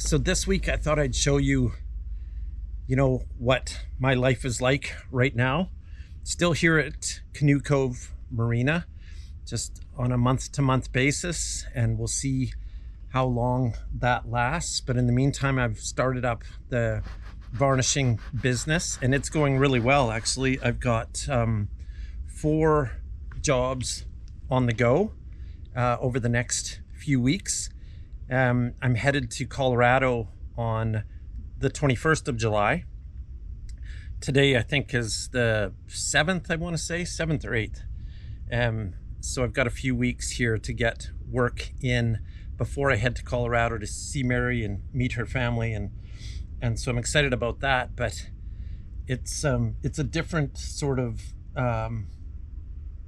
So this week I thought I'd show you, what my life is like right now. Still here at Canoe Cove Marina, just on a month-to-month basis, and we'll see how long that lasts. But in the meantime, I've started up the varnishing business, and it's going really well, actually. I've got 4 jobs on the go over the next few weeks. I'm headed to Colorado on the 21st of July. Today, I think, is the 7th, I want to say, 7th or 8th. So I've got a few weeks here to get work in before I head to Colorado to see Mary and meet her family. And so I'm excited about that, but it's a different sort of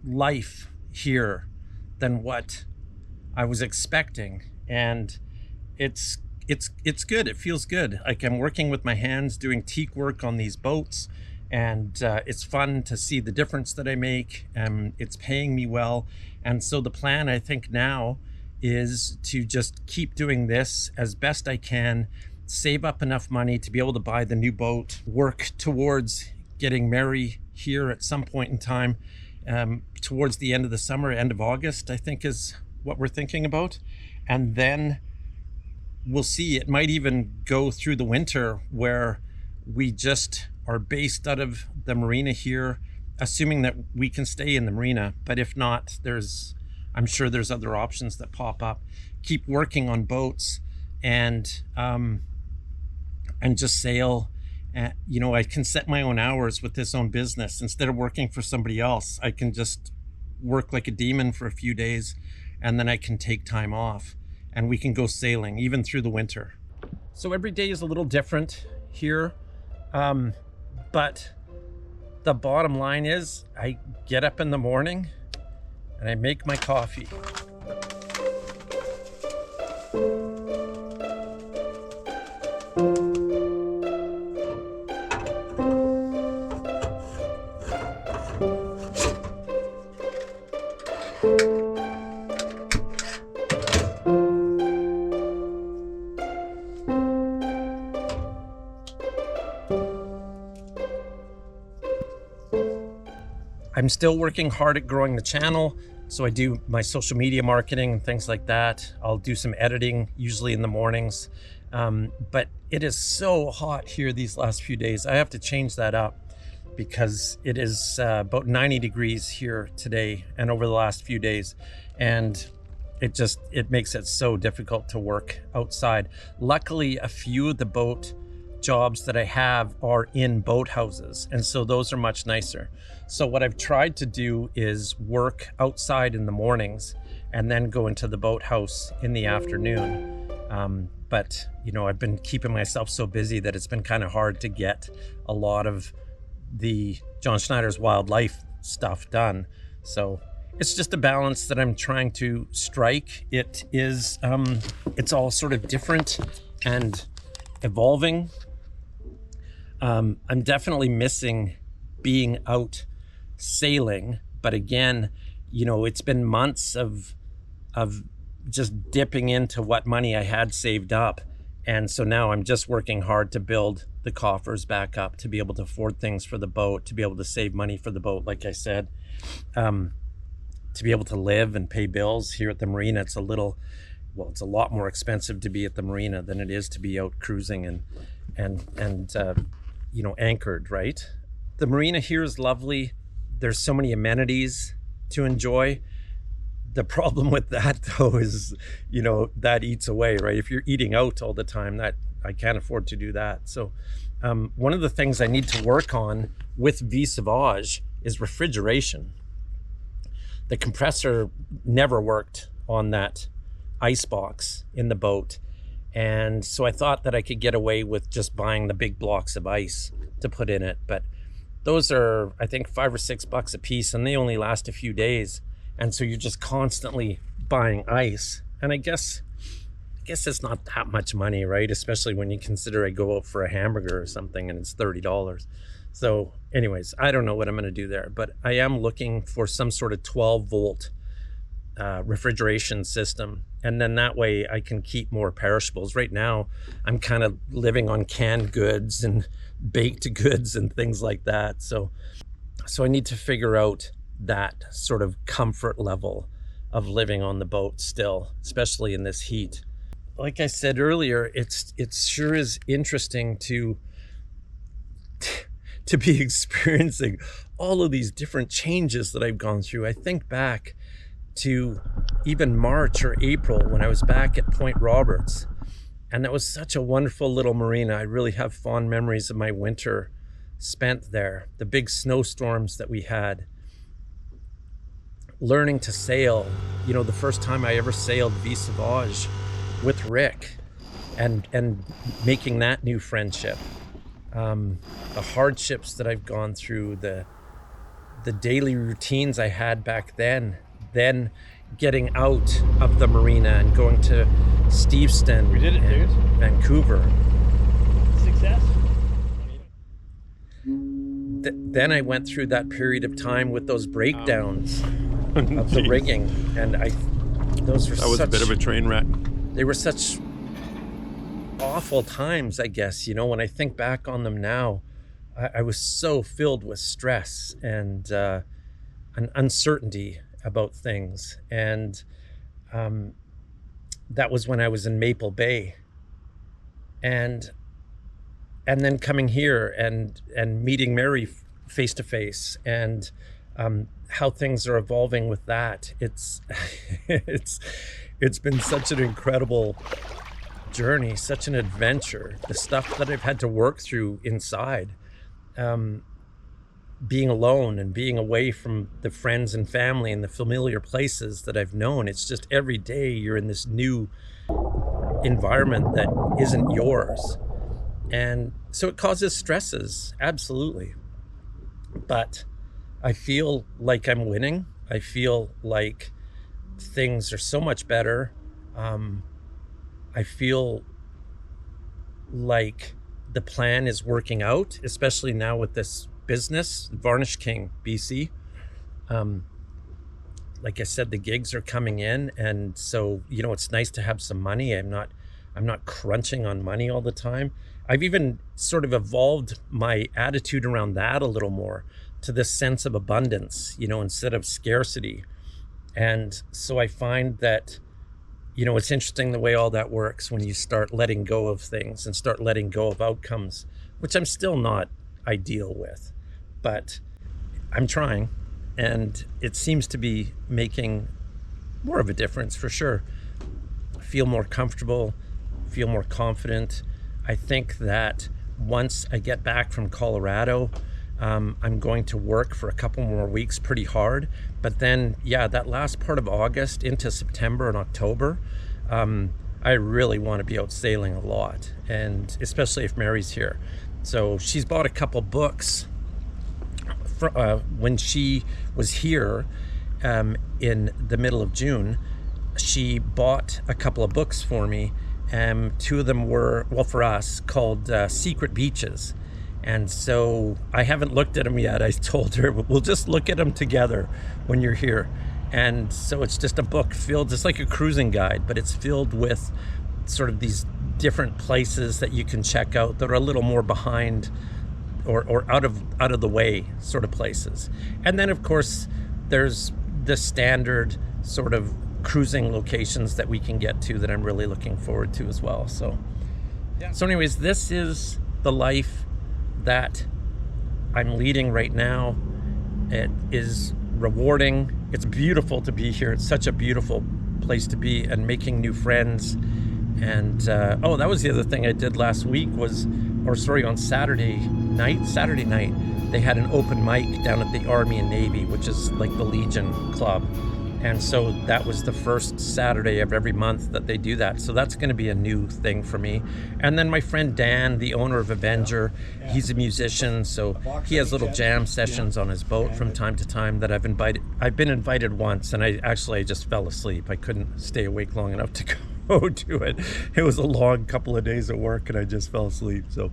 life here than what I was expecting. And it's good. It feels good. Like I'm working with my hands, doing teak work on these boats, and it's fun to see the difference that I make. It's paying me well. And so the plan, I think, now is to just keep doing this as best I can, save up enough money to be able to buy the new boat, work towards getting Mary here at some point in time, towards the end of the summer, end of August, I think is what we're thinking about. And then we'll see. It might even go through the winter where we just are based out of the marina here, assuming that we can stay in the marina. But if not, I'm sure there's other options that pop up. Keep working on boats and just sail. I can set my own hours with this own business. Instead of working for somebody else, I can just work like a demon for a few days, and then I can take time off and we can go sailing even through the winter. So every day is a little different here. But the bottom line is I get up in the morning and I make my coffee. I'm still working hard at growing the channel, so I do my social media marketing and things like that. I'll do some editing, usually in the mornings. But it is so hot here these last few days. I have to change that up because it is about 90 degrees here today and over the last few days. And it makes it so difficult to work outside. Luckily, a few of the boat jobs that I have are in boathouses, and so those are much nicer. So what I've tried to do is work outside in the mornings and then go into the boathouse in the afternoon. But I've been keeping myself so busy that it's been kind of hard to get a lot of the John Schneider's wildlife stuff done. So it's just a balance that I'm trying to strike. It's all sort of different and evolving. I'm definitely missing being out sailing, but again, it's been months of just dipping into what money I had saved up, and so now I'm just working hard to build the coffers back up to be able to afford things for the boat, to be able to save money for the boat, like I said, to be able to live and pay bills here at the marina. It's a lot more expensive to be at the marina than it is to be out cruising and anchored, right? The marina here is lovely. There's so many amenities to enjoy. The problem with that, though, is, that eats away, right? If you're eating out all the time, that I can't afford to do that. So one of the things I need to work on with Vie Sauvage is refrigeration. The compressor never worked on that ice box in the boat. And so I thought that I could get away with just buying the big blocks of ice to put in it. But those are, I think, $5 or $6 a piece, and they only last a few days. And so you're just constantly buying ice. And I guess it's not that much money, right? Especially when you consider I go out for a hamburger or something and it's $30. So anyways, I don't know what I'm going to do there, but I am looking for some sort of 12 volt refrigeration system. And then that way I can keep more perishables. Right now, I'm kind of living on canned goods and baked goods and things like that. So I need to figure out that sort of comfort level of living on the boat still, especially in this heat. Like I said earlier, it sure is interesting to be experiencing all of these different changes that I've gone through. I think back to even March or April when I was back at Point Roberts, and that was such a wonderful little marina. I really have fond memories of my winter spent there, the big snowstorms that we had, learning to sail, the first time I ever sailed Vie Sauvage with Rick, and making that new friendship. The hardships that I've gone through, the daily routines I had back then getting out of the marina and going to Steveston, we did it, dude. Vancouver. Success. Then I went through that period of time with those breakdowns of the rigging, and that was a bit of a train wreck. They were such awful times, I guess. When I think back on them now, I was so filled with stress and an uncertainty about things. And that was when I was in Maple Bay. And then coming here and meeting Mary face to face, and how things are evolving with that. It's been such an incredible journey, such an adventure. The stuff that I've had to work through inside, being alone and being away from the friends and family and the familiar places that I've known. It's just every day you're in this new environment that isn't yours. And so it causes stresses, absolutely. But I feel like I'm winning. I feel like things are so much better. I feel like the plan is working out, especially now with this business, Varnish King, BC. Like I said, the gigs are coming in, and so it's nice to have some money. I'm not crunching on money all the time. I've even sort of evolved my attitude around that a little more to this sense of abundance, instead of scarcity. And so I find that, it's interesting the way all that works when you start letting go of things and start letting go of outcomes, which I'm still not ideal with, but I'm trying, and it seems to be making more of a difference for sure. I feel more comfortable, feel more confident. I think that once I get back from Colorado, I'm going to work for a couple more weeks pretty hard. But then, that last part of August into September and October, I really want to be out sailing a lot, and especially if Mary's here. So she's bought a couple books when she was here in the middle of June. She bought a couple of books for me. Two of them were, for us, called Secret Beaches. And so I haven't looked at them yet. I told her, we'll just look at them together when you're here. And so it's just a book filled, it's like a cruising guide, but it's filled with sort of these different places that you can check out that are a little more behind or out of the way sort of places. And then, of course, there's the standard sort of cruising locations that we can get to that I'm really looking forward to as well. So anyways, this is the life that I'm leading right now. It is rewarding. It's beautiful to be here. It's such a beautiful place to be, and making new friends. And that was the other thing I did last week on Saturday night, they had an open mic down at the Army and Navy, which is like the Legion Club. And so that was the first Saturday of every month that they do that. So that's going to be a new thing for me. And then my friend Dan, the owner of Avenger, he's a musician. So he has little jam sessions on his boat from time to time that I've been invited once, and I just fell asleep. I couldn't stay awake long enough to go to it. It was a long couple of days at work, and I just fell asleep. So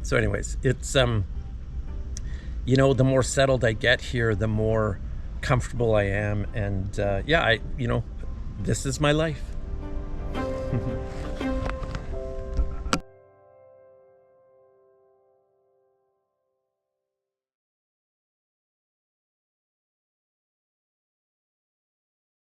So anyways, it's, the more settled I get here, the more comfortable I am, and this is my life.